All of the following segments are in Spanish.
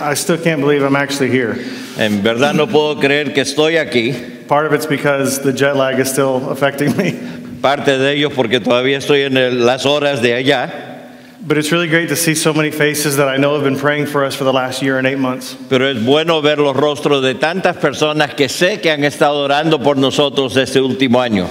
I still can't believe I'm actually here. En verdad no puedo creer que estoy aquí. Part of it's because the jet lag is still affecting me. Parte de ello porque todavía estoy en las horas de allá. But it's really great to see so many faces that I know have been praying for us for the last year and 8 months. Pero es bueno ver los rostros de tantas personas que sé que han estado orando por nosotros este último año.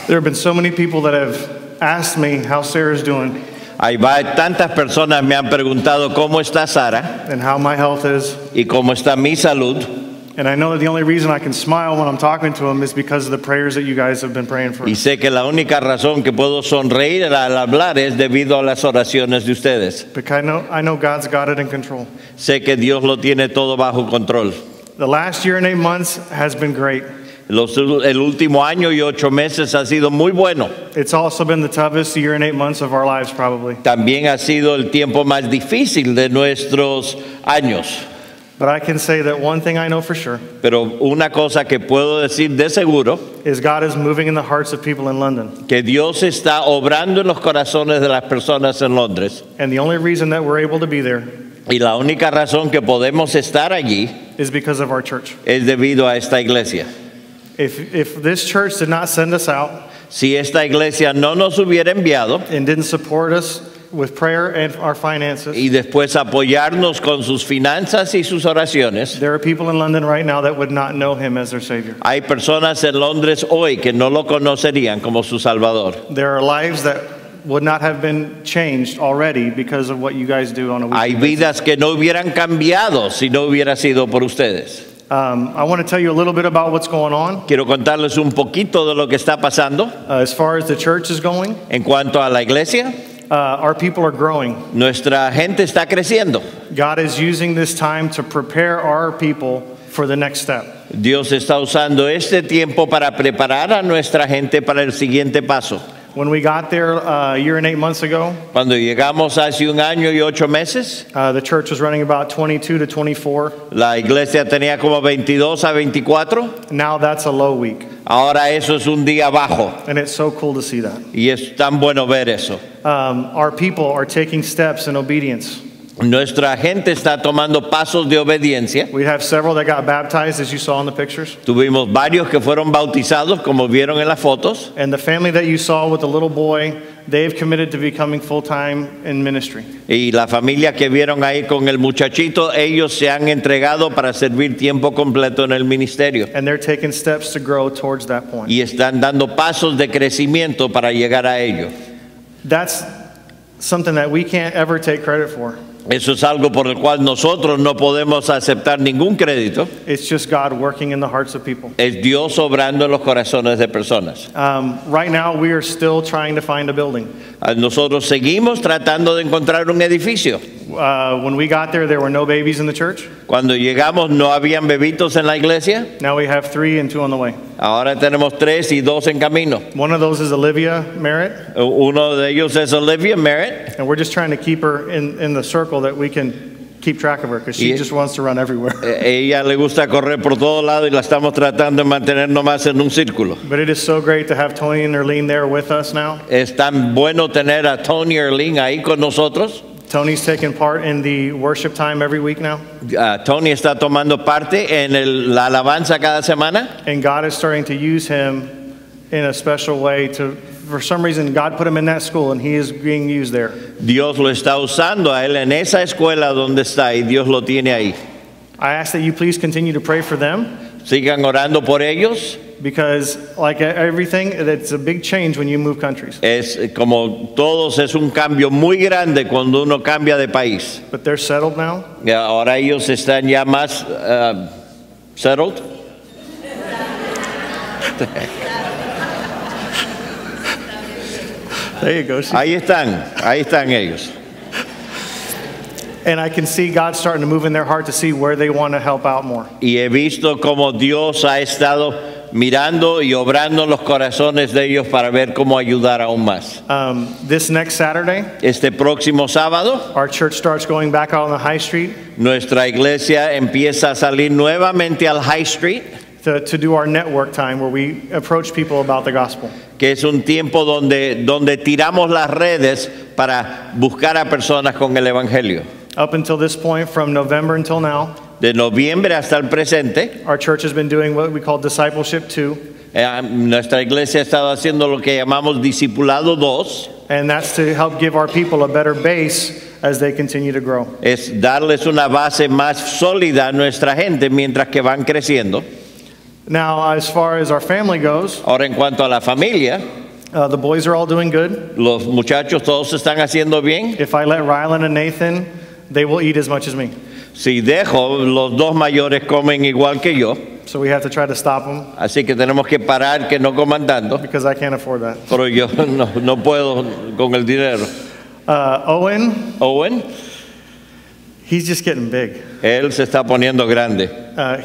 There have been so many people that have asked me how Sarah's doing. Tantas personas me han preguntado cómo está Sara And how my health is. y cómo está mi salud. And I know that the only reason I can smile when I'm talking to them is because of the prayers that you guys have been praying for. Y sé que la única razón que puedo sonreír al hablar es debido a las oraciones de ustedes. Because I know God's got it in control. Sé que Dios lo tiene todo bajo control. The last year and 8 months has been great. El último año y 8 meses ha sido muy bueno. It's also been the toughest year and 8 months of our lives probably. También ha sido el tiempo más difícil de nuestros años. But I can say that one thing I know for sure Pero una cosa que puedo decir de seguro is God is moving in the hearts of people in London. que Dios está obrando en los corazones de las personas en Londres. And the only reason that we're able to be there Y la única razón que podemos estar allí is because of our church. es debido a esta iglesia. If this church did not send us out Si esta iglesia no nos hubiera enviado and didn't support us with prayer and our finances, y después apoyarnos con sus finanzas y sus oraciones, there are people in London right now that would not know him as their Savior. hay personas en Londres hoy que no lo conocerían como su Salvador. There are lives that would not have been changed already because of what you guys do on a Hay weekly basis. vidas que no hubieran cambiado si no hubiera sido por ustedes. I want to tell you a little bit about what's going on. Quiero contarles un poquito de lo que está pasando As far as the church is going, en cuanto a la iglesia. our people are growing. Nuestra gente está creciendo. God is using this time to prepare our people for the next step. Dios está usando este tiempo para preparar a nuestra gente para el siguiente paso. When we got there a year and 8 months ago, Cuando llegamos hace 1 año y 8 meses, the church was running about 22 to 24. la iglesia tenía como 22 a 24. Now that's a low week. Ahora eso es un día bajo And it's so cool to see that. y es tan bueno ver eso. Our people are taking steps in obedience. Nuestra gente está tomando pasos de obediencia. We have several that got baptized, as you saw in the pictures. Tuvimos varios que fueron bautizados, como vieron en las fotos. And the family that you saw with the little boy, they've committed to becoming full-time in ministry. Y la familia que vieron ahí con el muchachito, ellos se han entregado para servir tiempo completo en el ministerio. And they're taking steps to grow towards that point. Y están dando pasos de crecimiento para llegar a ello. That's something that we can't ever take credit for. Eso es algo por el cual nosotros no podemos aceptar ningún crédito. It's just God working in the hearts of people. Es Dios obrando en los corazones de personas. Right now, we are still trying to find a building. Nosotros seguimos tratando de encontrar un edificio. When we got there were no babies in the church. Cuando llegamos no habían bebitos en la iglesia. Now we have 3 and 2 on the way. Ahora tenemos 3 y 2 en camino. One of those is Olivia Merritt. Uno de ellos es Olivia Merritt. And we're just trying to keep her in the circle that we can keep track of her because she just wants to run everywhere. Ella le gusta correr por todo lado y la estamos tratando de mantener nomás en un círculo. But it is so great to have Tony and Erlene there with us now. Es tan bueno tener a Tony y Erlene ahí con nosotros. Tony's taking part in the worship time every week now. Tony está tomando parte en la alabanza cada semana. And God is starting to use him in a special way for some reason, God put him in that school and he is being used there. Dios lo está usando a él en esa escuela donde está y Dios lo tiene ahí. I ask that you please continue to pray for them. Sigan orando por ellos. Because like everything, it's a big change when you move countries. Es como todos, es un cambio muy grande cuando uno cambia de país. But they're settled now. Y ahora ellos están ya más settled. There you go. Ahí están ellos. And I can see God starting to move in their heart to see where they want to help out more. Y he visto como Dios ha estado mirando y obrando en los corazones de ellos para ver cómo ayudar aún más. This next Saturday, Este próximo sábado, our church starts going back out on the high street nuestra iglesia empieza a salir nuevamente al High Street to do our network time where we approach people about the gospel. que es un tiempo donde tiramos las redes para buscar a personas con el Evangelio. Up until this point, from November until now, De noviembre hasta el presente, our church has been doing what we call Discipleship 2, nuestra iglesia ha estado haciendo lo que llamamos Discipulado 2, and that's to help give our people a better base as they continue to grow. es darles una base más sólida a nuestra gente mientras que van creciendo. Now, as far as our family goes, Ahora, en cuanto a la familia, the boys are all doing good. los muchachos todos se están haciendo bien. If I let Rylan and Nathan, they will eat as much as me. Si dejo, los dos mayores comen igual que yo, So we have to try to stop them así que tenemos que parar que no coman tanto, because I can't afford that. pero yo no puedo con el dinero. Owen, Owen, he's just getting big. él se está poniendo grande.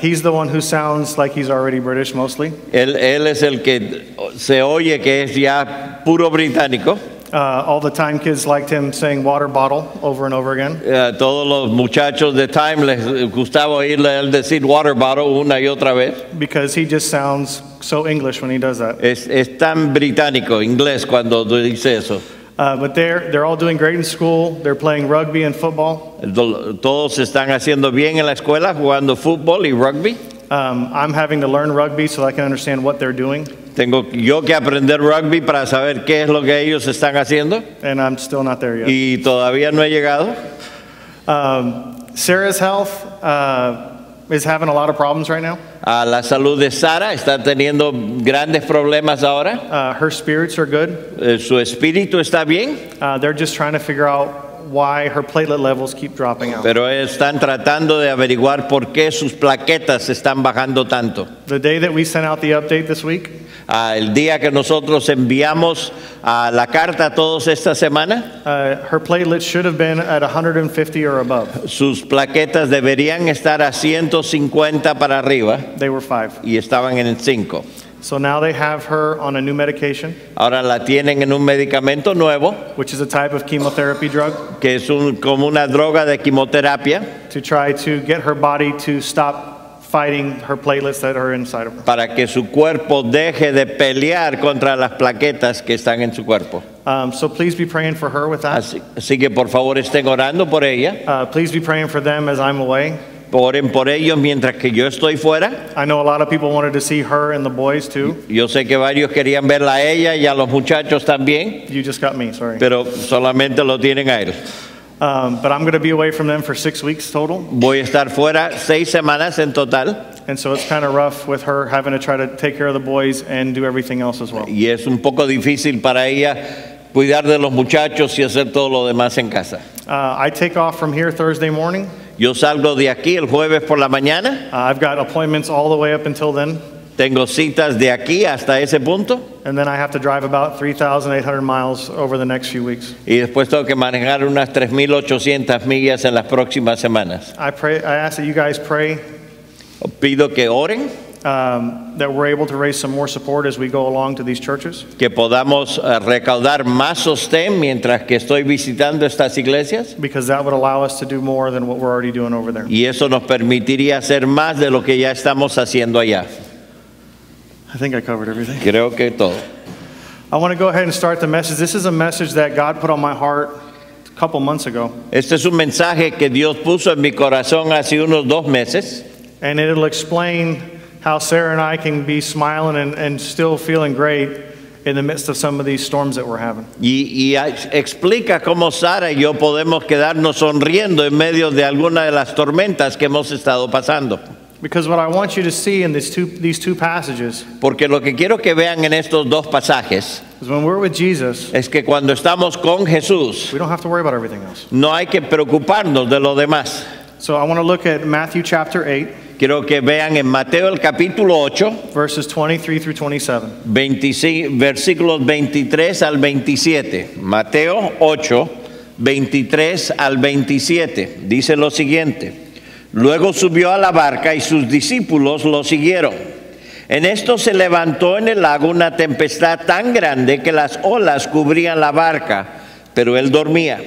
He's the one who sounds like he's already British mostly. Él es el que se oye que es ya puro británico. All the time kids liked him saying water bottle over and over again. Todos los muchachos de Time les gustaba oírle a él decir water bottle una y otra vez. Because he just sounds so English when he does that. Es tan británico, inglés, cuando dice eso. But they're all doing great in school. They're playing rugby and football. Todos se están haciendo bien en la escuela, jugando fútbol y rugby. I'm having to learn rugby so I can understand what they're doing. Tengo yo que aprender rugby para saber qué es lo que ellos están haciendo. And I'm still not there yet. Y todavía no he llegado. Sarah's health is having a lot of problems right now. La salud de Sara está teniendo grandes problemas ahora. Her spirits are good. Su espíritu está bien, They're just trying to figure out why her platelet levels keep dropping out. pero están tratando de averiguar por qué sus plaquetas están bajando tanto. The day that we sent out the update this week, El día que nosotros enviamos la carta a todos esta semana, her platelets should have been at 150 or above. sus plaquetas deberían estar a 150 para arriba They were 5. y estaban en 5. So now they have her on a new medication, Ahora la tienen en un medicamento nuevo, which is a type of chemotherapy drug, que es como una droga de quimioterapia, to try to get her body to stop fighting her platelets that are inside of her. para que su cuerpo deje de pelear contra las plaquetas que están en su cuerpo. So please be praying for her with that. Así que por favor estén orando por ella, Please be praying for them as I'm away. oren por ellos mientras que yo estoy fuera. I know a lot of people wanted to see her and the boys too. Yo sé que varios querían verla a ella y a los muchachos también, You just got me, sorry. pero solamente lo tienen a él. But I'm going to be away from them for 6 weeks total. Voy a estar fuera 6 semanas en total And so it's kind of rough with her having to try to take care of the boys and do everything else as well. y es un poco difícil para ella cuidar de los muchachos y hacer todo lo demás en casa. I take off from here Thursday morning. Yo salgo de aquí el jueves por la mañana, I've got appointments all the way up until then. tengo citas de aquí hasta ese punto And then I have to drive about 3,800 miles over the next few weeks. y después tengo que manejar unas 3.800 millas en las próximas semanas. I ask that you guys pray Pido que oren, that we're able to raise some more support as we go along to these churches. que podamos recaudar más sostén mientras que estoy visitando estas iglesias, Because that would allow us to do more than what we're already doing over there. y eso nos permitiría hacer más de lo que ya estamos haciendo allá. I think I covered everything. Creo que todo. I want to go ahead and start the message. This is a message that God put on my heart a couple months ago. Este es un mensaje que Dios puso en mi corazón hace unos 2 meses, And it'll explain how Sarah and I can be smiling and still feeling great in the midst of some of these storms that we're having. y explica cómo Sara y yo podemos quedarnos sonriendo en medio de alguna de las tormentas que hemos estado pasando. Because what I want you to see in these two passages Porque lo que quiero que vean en estos 2 pasajes is when we're with Jesus, es que cuando estamos con Jesús we don't have to worry about everything else. no hay que preocuparnos de lo demás. So I want to look at Matthew chapter 8, Quiero que vean en Mateo el capítulo 8, verses 23 through 27. versículos 23 al 27. Mateo 8, 23 al 27. Dice lo siguiente: Luego subió a la barca y sus discípulos lo siguieron. En esto se levantó en el lago una tempestad tan grande que las olas cubrían la barca, pero él dormía.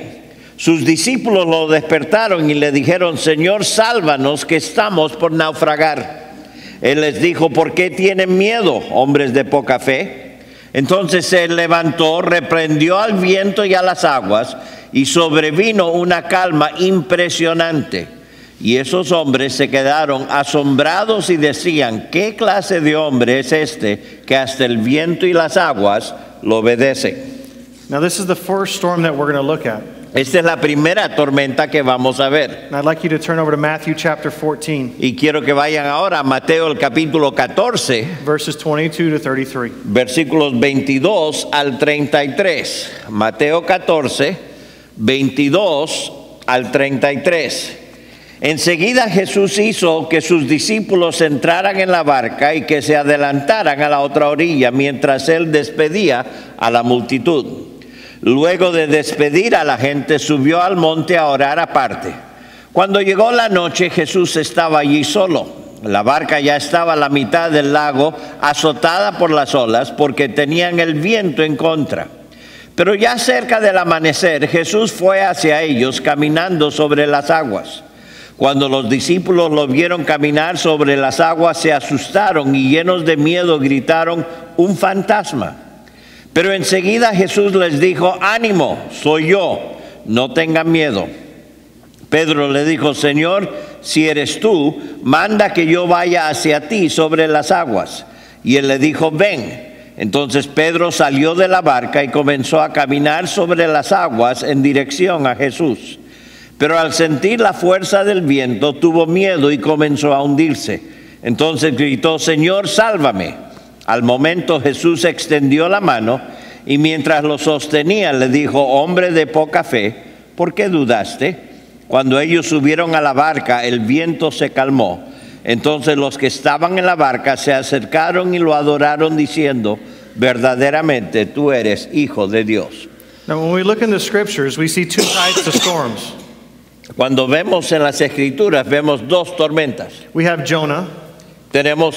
Sus discípulos lo despertaron y le dijeron: Señor, sálvanos, que estamos por naufragar. Él les dijo: ¿Por qué tienen miedo, hombres de poca fe? Entonces se levantó, reprendió al viento y a las aguas, y sobrevino una calma impresionante. Y esos hombres se quedaron asombrados y decían, ¿qué clase de hombre es este que hasta el viento y las aguas lo obedecen? Now this is the first storm that we're going to look at. Esta es la primera tormenta que vamos a ver. And I'd like you to turn over to Matthew chapter 14, Y quiero que vayan ahora a Mateo el capítulo 14, verses 22 to 33. versículos 22 al 33. Mateo 14, 22 al 33. Enseguida Jesús hizo que sus discípulos entraran en la barca y que se adelantaran a la otra orilla mientras él despedía a la multitud. Luego de despedir a la gente, subió al monte a orar aparte. Cuando llegó la noche, Jesús estaba allí solo. La barca ya estaba a la mitad del lago, azotada por las olas, porque tenían el viento en contra. Pero ya cerca del amanecer, Jesús fue hacia ellos caminando sobre las aguas. Cuando los discípulos lo vieron caminar sobre las aguas, se asustaron y llenos de miedo gritaron, ¡un fantasma! Pero enseguida Jesús les dijo, ánimo, soy yo, no tengan miedo. Pedro le dijo, Señor, si eres tú, manda que yo vaya hacia ti sobre las aguas. Y él le dijo, ven. Entonces Pedro salió de la barca y comenzó a caminar sobre las aguas en dirección a Jesús. Pero al sentir la fuerza del viento, tuvo miedo y comenzó a hundirse. Entonces gritó, Señor, sálvame. Al momento Jesús extendió la mano y mientras lo sostenía le dijo, hombre de poca fe, ¿por qué dudaste? Cuando ellos subieron a la barca, el viento se calmó. Entonces los que estaban en la barca se acercaron y lo adoraron diciendo, verdaderamente tú eres Hijo de Dios. Now, when we look in the scriptures, we see two types of storms. Cuando vemos en las Escrituras, vemos dos tormentas. We have Jonah, Tenemos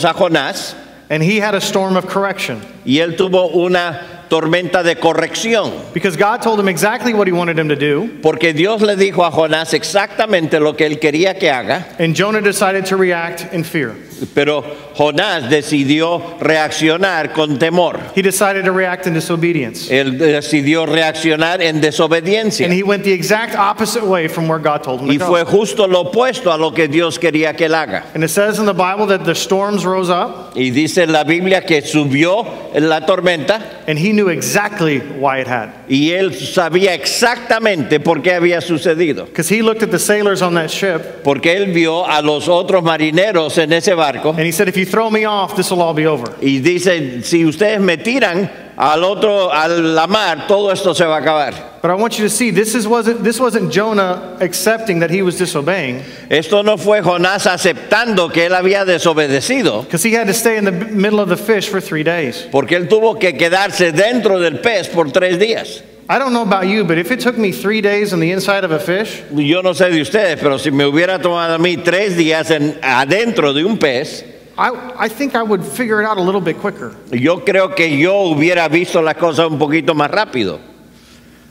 a Jonás, and he had a storm of correction. y él tuvo una tormenta de corrección. Because God told him exactly what he wanted him to do, Porque Dios le dijo a Jonás exactamente lo que él quería que haga, and Jonah decided to react in fear. pero Jonás decidió reaccionar con temor. He decided to react in disobedience. Él decidió reaccionar en desobediencia. And he went the exact opposite way from where God told him Y to fue go. justo lo opuesto a lo que Dios quería que él haga. And it says in the Bible that the storms rose up, Y dice en la Biblia que subió la tormenta and he knew exactly why it had. y él sabía exactamente por qué había sucedido. Because he looked at the sailors on that ship, Porque él vio a los otros marineros en ese barco and he said, if you throw me off, this will all be over. y dice, si ustedes me tiran a la mar, todo esto se va a acabar. But I want you to see, this wasn't Jonah accepting that he was disobeying, Esto no fue Jonás aceptando que él había desobedecido, because he had to stay in the middle of the fish for 3 days. porque él tuvo que quedarse dentro del pez por 3 días. I don't know about you, but if it took me 3 days in the inside of a fish, Yo no sé de ustedes, pero si me hubiera tomado a mí 3 días adentro de un pez, I think I would figure it out a little bit quicker. yo creo que yo hubiera visto las cosas un poquito más rápido.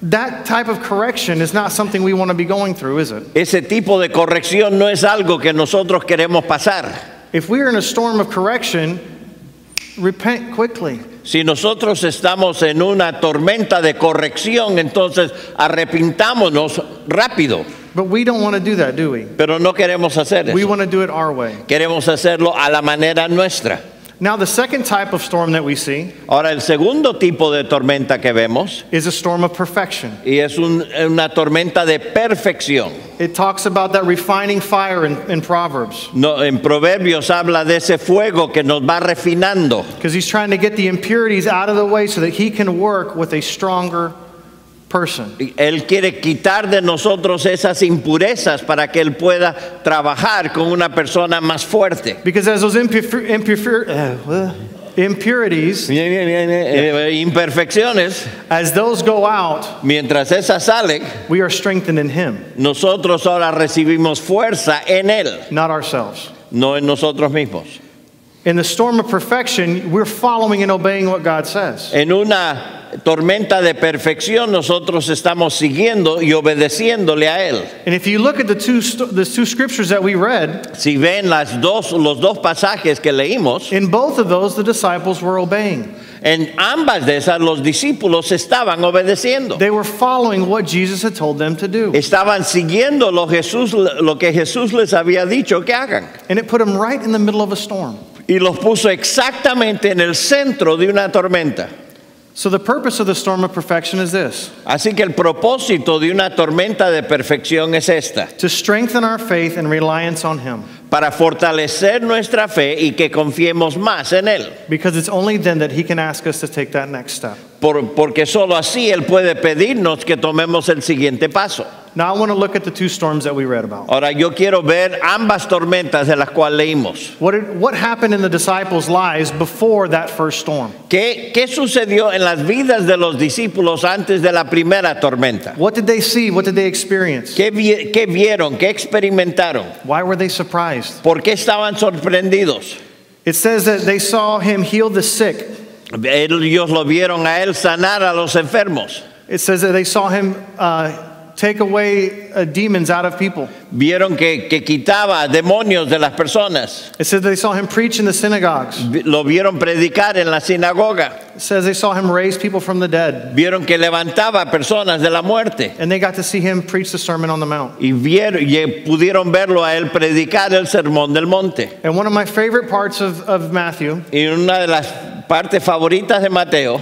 That type of correction is not something we want to be going through, is it? Ese tipo de corrección no es algo que nosotros queremos pasar. If we're in a storm of correction, repent quickly. Si nosotros estamos en una tormenta de corrección, entonces arrepintámonos rápido. But we don't want to do that, do we? Pero no queremos hacer We eso. want to do it our way. Queremos hacerlo a la manera nuestra. Now, the second type of storm that we see Ahora, el segundo tipo de tormenta que vemos is a storm of perfection. y es una tormenta de perfección. It talks about that refining fire in Proverbs, No, en Proverbios habla de ese fuego que nos va refinando. because he's trying to get the impurities out of the way so that he can work with a stronger person. Él quiere quitar de nosotros esas impurezas para que Él pueda trabajar con una persona más fuerte. Because as those impurities, Imperfecciones, as those go out, mientras esas salen, we are strengthened in him, nosotros ahora recibimos fuerza en Él, not ourselves. no en nosotros mismos. In the storm of perfection, we're following and obeying what God says. En una tormenta de perfección, nosotros estamos siguiendo y obedeciéndole a Él. And if you look at the two scriptures that we read, Si ven los dos pasajes que leímos, in both of those the disciples were obeying. en ambas de esas los discípulos estaban obedeciendo. They were following what Jesus had told them to do. Estaban siguiendo lo que Jesús les había dicho que hagan. And it put them right in the middle of a storm. Y los puso exactamente en el centro de una tormenta. So the purpose of the storm of perfection is this: Así que el propósito de una tormenta de perfección es esta: to strengthen our faith and reliance on Him. para fortalecer nuestra fe y que confiemos más en Él. Because it's only then that He can ask us to take that next step. Porque solo así Él puede pedirnos que tomemos el siguiente paso. Now I want to look at the two storms that we read about. Ahora yo quiero ver ambas tormentas de las cuales leímos. What happened in the disciples' lives before that first storm? ¿Qué sucedió en las vidas de los discípulos antes de la primera tormenta? What did they see? What did they experience? ¿Qué vieron? ¿Qué experimentaron? Why were they surprised? ¿Por qué estaban sorprendidos? It says that they saw Him heal the sick. Ellos lo vieron a Él sanar a los enfermos. It says that they saw Him take away demons out of people. Vieron que quitaba demonios de las personas. It says they saw Him preach in the synagogues. Lo vieron predicar en la sinagoga. It says they saw Him raise people from the dead. Vieron que levantaba personas de la muerte. And they got to see Him preach the Sermon on the Mount. Y pudieron verlo a Él predicar el sermón del monte. And one of my favorite parts of Matthew Y una de las partes favoritas de Mateo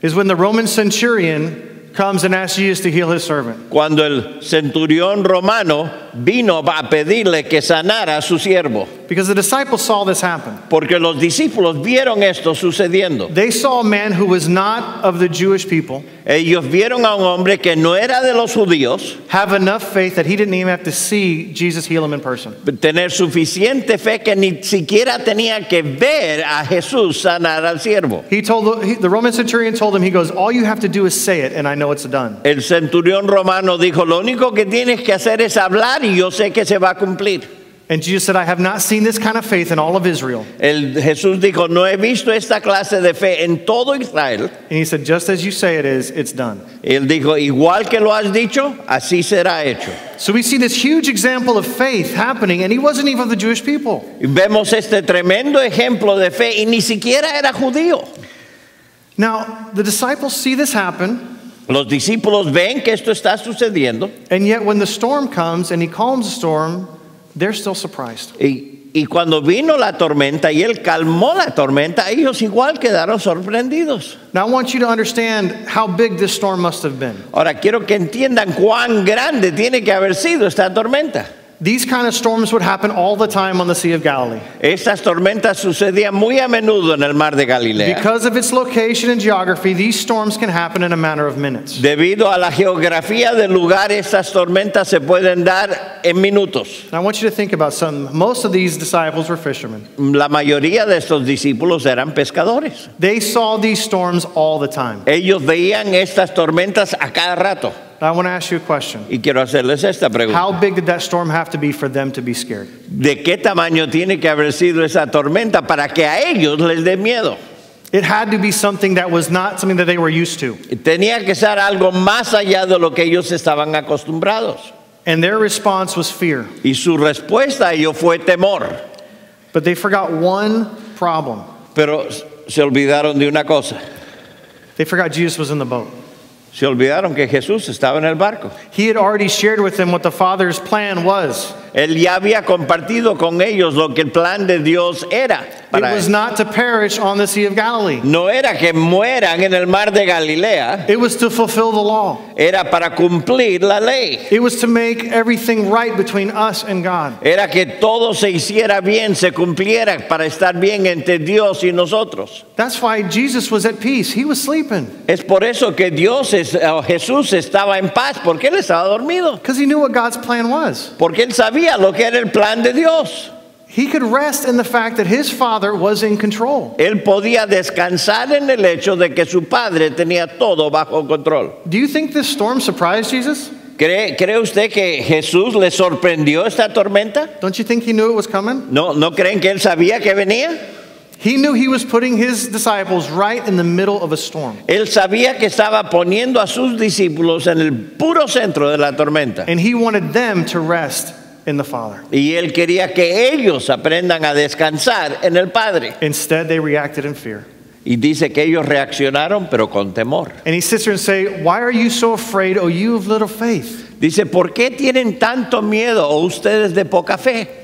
is when the Roman centurion comes and asks Jesus to heal his servant. cuando el centurión romano vino a pedirle que sanara a su siervo. Because the disciples saw this happen. Porque los discípulos vieron esto sucediendo. They saw a man who was not of the Jewish people Ellos vieron a un hombre que no era de los judíos have enough faith that he didn't even have to see Jesus heal him in person. tener suficiente fe que ni siquiera tenía que ver a Jesús sanar al siervo. The Roman centurion told him, he goes, all you have to do is say it and I know it's done. El centurión romano dijo, lo único que tienes que hacer es hablar y yo sé que se va a cumplir. And Jesus said, I have not seen this kind of faith in all of Israel. Jesús dijo, no he visto esta clase de fe en todo Israel. And he said, just as you say it is, it's done. Él dijo, igual que lo has dicho, así será hecho. So we see this huge example of faith happening, and he wasn't even of the Jewish people. Y vemos este tremendo ejemplo de fe y ni siquiera era judío. Now, the disciples see this happen, Los discípulos ven que esto está sucediendo and yet when the storm comes and he calms the storm, they're still surprised. y cuando vino la tormenta y él calmó la tormenta, ellos igual quedaron sorprendidos. Now I want you to understand how big this storm must have been. Ahora quiero que entiendan cuán grande tiene que haber sido esta tormenta. These kind of storms would happen all the time on the Sea of Galilee. Estas tormentas sucedían muy a menudo en el mar de Galilea. Because of its location and geography, these storms can happen in a matter of minutes. Debido a la geografía del lugar, estas tormentas se pueden dar en minutos. Now I want you to think about something. Most of these disciples were fishermen. La mayoría de estos discípulos eran pescadores. They saw these storms all the time. Ellos veían estas tormentas a cada rato. I want to ask you a question. Y quiero hacerles esta pregunta. How big did that storm have to be for them to be scared? ¿De qué tamaño tiene que haber sido esa tormenta para que a ellos les dé miedo? It had to be something that was not something that they were used to. Tenía que ser algo más allá de lo que ellos estaban acostumbrados. And their response was fear. Y su respuesta a ello fue temor. But they forgot one problem. Pero se olvidaron de una cosa. They forgot Jesus was in the boat. Se olvidaron que Jesús estaba en el barco. He had already shared with them what the Father's plan was. Él ya había compartido con ellos lo que el plan de Dios era. It was not to perish on the Sea of Galilee. No era que mueran en el mar de Galilea. It was to fulfill the law. Era para cumplir la ley. It was to make everything right between us and God. Era que todo se hiciera bien, se cumpliera para estar bien entre Dios y nosotros. That's why Jesus was at peace. He was sleeping. Es por eso que Jesús estaba en paz, porque él estaba dormido. Because he knew what God's plan was. Porque él sabía lo que era el plan de Dios. He could rest in the fact that his Father was in control. Él podía descansar en el hecho de que su padre tenía todo bajo control. Do you think this storm surprised Jesus? ¿Cree usted que Jesús le sorprendió esta tormenta? Don't you think he knew it was coming? ¿No creen que él sabía que venía? He knew he was putting his disciples right in the middle of a storm. Él sabía que estaba poniendo a sus discípulos en el puro centro de la tormenta. And he wanted them to rest in the Father. Y él quería que ellos aprendan a descansar en el Padre. Instead, they reacted in fear. Y dice que ellos reaccionaron, pero con temor. And he sits there and say, why are you so afraid, O you of little faith? Dice, ¿por qué tienen tanto miedo, o ustedes de poca fe?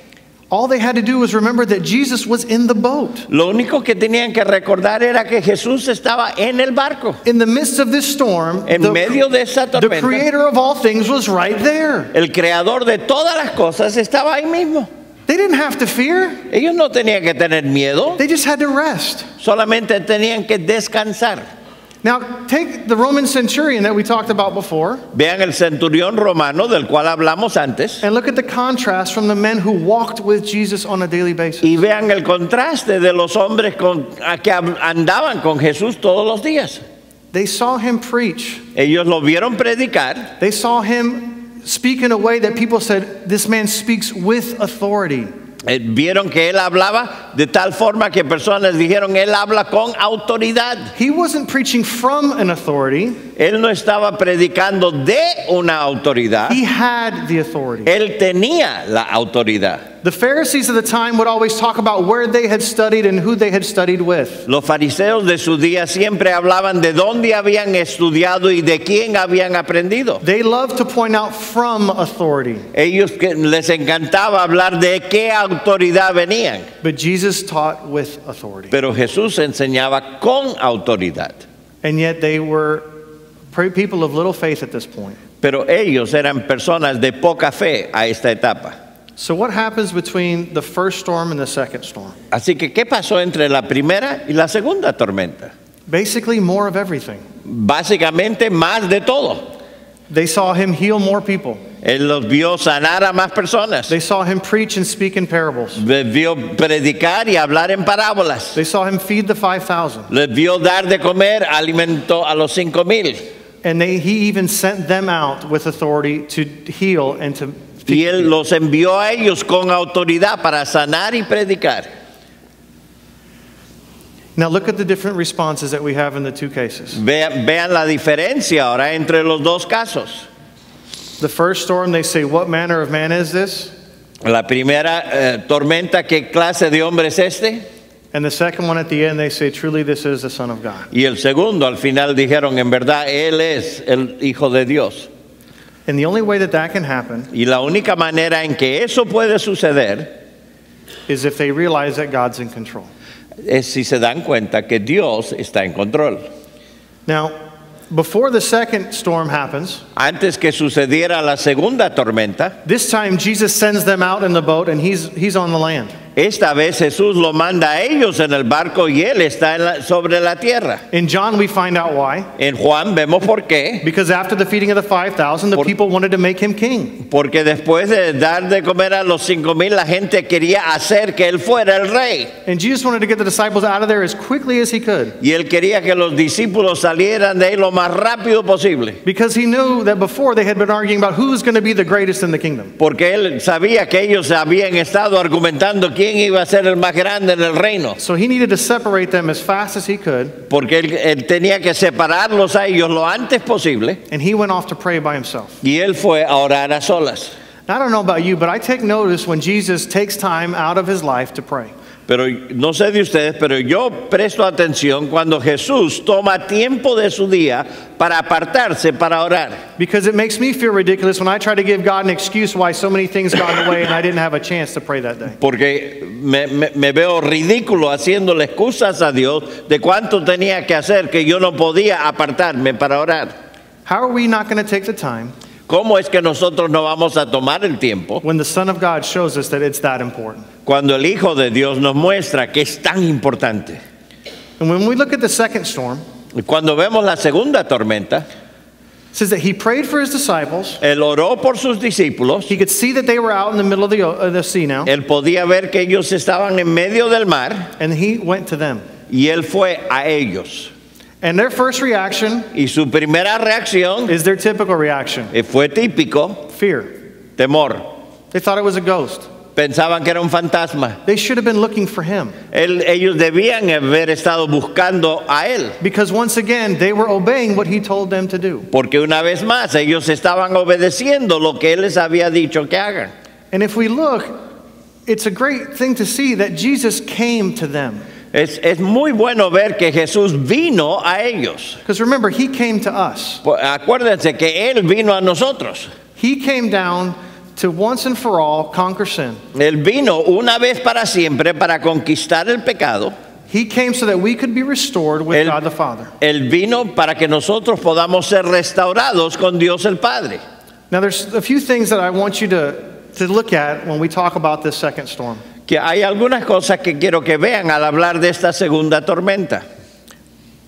All they had to do was remember that Jesus was in the boat. Lo único que tenían que recordar era que Jesús estaba en el barco. In the midst of this storm, En medio de esa the tormenta, creator of all things was right there. el creador de todas las cosas estaba ahí mismo. They didn't have to fear. Ellos no tenían que tener miedo, They just had to rest. solamente tenían que descansar. Now, take the Roman centurion that we talked about before Vean el centurión romano del cual hablamos antes and look at the contrast from the men who walked with Jesus on a daily basis. y vean el contraste de los hombres que andaban con Jesús todos los días. They saw him preach. Ellos lo vieron predicar. They saw him speak in a way that people said, this man speaks with authority. Vieron que él hablaba de tal forma que personas dijeron, él habla con autoridad. He wasn't preaching from an authority. Él no estaba predicando de una autoridad. He had the authority. Él tenía la autoridad. The Pharisees of the time would always talk about where they had studied and who they had studied with. Los fariseos de su día siempre hablaban de dónde habían estudiado y de quién habían aprendido. They loved to point out from authority. Ellos les encantaba hablar de qué autoridad venían. But Jesus taught with authority. Pero Jesús enseñaba con autoridad. And yet they were people of little faith at this point. Pero ellos eran personas de poca fe a esta etapa. So what happens between the first storm and the second storm? Así que, ¿qué pasó entre la primera y la segunda tormenta? Basically, more of everything. Básicamente, más de todo. They saw him heal more people. Él los vio sanar a más personas. They saw him preach and speak in parables. Les vio predicar y hablar en parábolas. They saw him feed the 5,000. Les vio dar de comer, alimentó a los 5,000. And he even sent them out with authority to heal and to Y él los envió a ellos con autoridad para sanar y predicar. Now look at the different responses that we have in the two cases. Vean la diferencia ahora entre los dos casos. The first storm, they say, what manner of man is this? La primera tormenta, ¿qué clase de hombre es este? And the second one at the end, they say, truly this is the Son of God. Y el segundo, al final dijeron, en verdad, él es el Hijo de Dios. And the only way that that can happen Y la única manera en que eso puede suceder is if they realize that God's in control. es si se dan cuenta que Dios está en control. Now, before the second storm happens, Antes que sucediera la segunda tormenta, this time Jesus sends them out in the boat and he's on the land. esta vez Jesús lo manda a ellos en el barco y él está sobre la tierra. In John, we find out why. En Juan vemos por qué. Because after the feeding of the 5,000, the people wanted to make him king. Porque después de dar de comer a los 5,000, la gente quería hacer que él fuera el rey. And Jesus wanted to get the disciples out of there as quickly as he could. Y él quería que los discípulos salieran de ahí lo más rápido posible. Because he knew that before they had been arguing about who's going to be the greatest in the kingdom. Porque él sabía que ellos habían estado argumentando quién iba a ser el más grande en el reino. So he needed to separate them as fast as he could. Porque él tenía que separarlos a ellos lo antes posible. And he went off to pray by himself. Y él fue a orar a solas. I don't know about you, but I take notice when Jesus takes time out of his life to pray. Pero no sé de ustedes, pero yo presto atención cuando Jesús toma tiempo de su día para apartarse para orar. Because it makes me feel ridiculous when I try to give God an excuse why so many things got in the way and I didn't have a chance to pray that day. Porque me veo ridículo haciéndole excusas a Dios de cuánto tenía que hacer que yo no podía apartarme para orar. How are we not going to take the time ¿Cómo es que nosotros no vamos a tomar el tiempo when the Son of God shows us that it's that important? cuando el Hijo de Dios nos muestra que es tan importante? And when we look at the second storm, Y cuando vemos la segunda tormenta, it says that he prayed for his disciples. él oró por sus discípulos. He could see that they were out in the middle of the sea now. Él podía ver que ellos estaban en medio del mar And he went to them. y él fue a ellos. And their first reaction Y su primera reacción is their typical reaction. fue típico, Fear. temor. They thought it was a ghost. pensaban que era un fantasma. They should have been looking for him. Ellos debían haber estado buscando a él. Because once again, they were obeying what he told them to do. Porque una vez más, ellos estaban obedeciendo lo que él les había dicho que hagan. And if we look, it's a great thing to see that Jesus came to them. Es muy bueno ver que Jesús vino a ellos. Because remember, he came to us. Acuérdense que él vino a nosotros. He came down to once and for all conquer sin. Él vino una vez para siempre para conquistar el pecado. He came so that we could be restored with God the Father. Él vino para que nosotros podamos ser restaurados con Dios el Padre. Now there's a few things that I want you to look at when we talk about this second storm. Que hay algunas cosas que quiero que vean al hablar de esta segunda tormenta.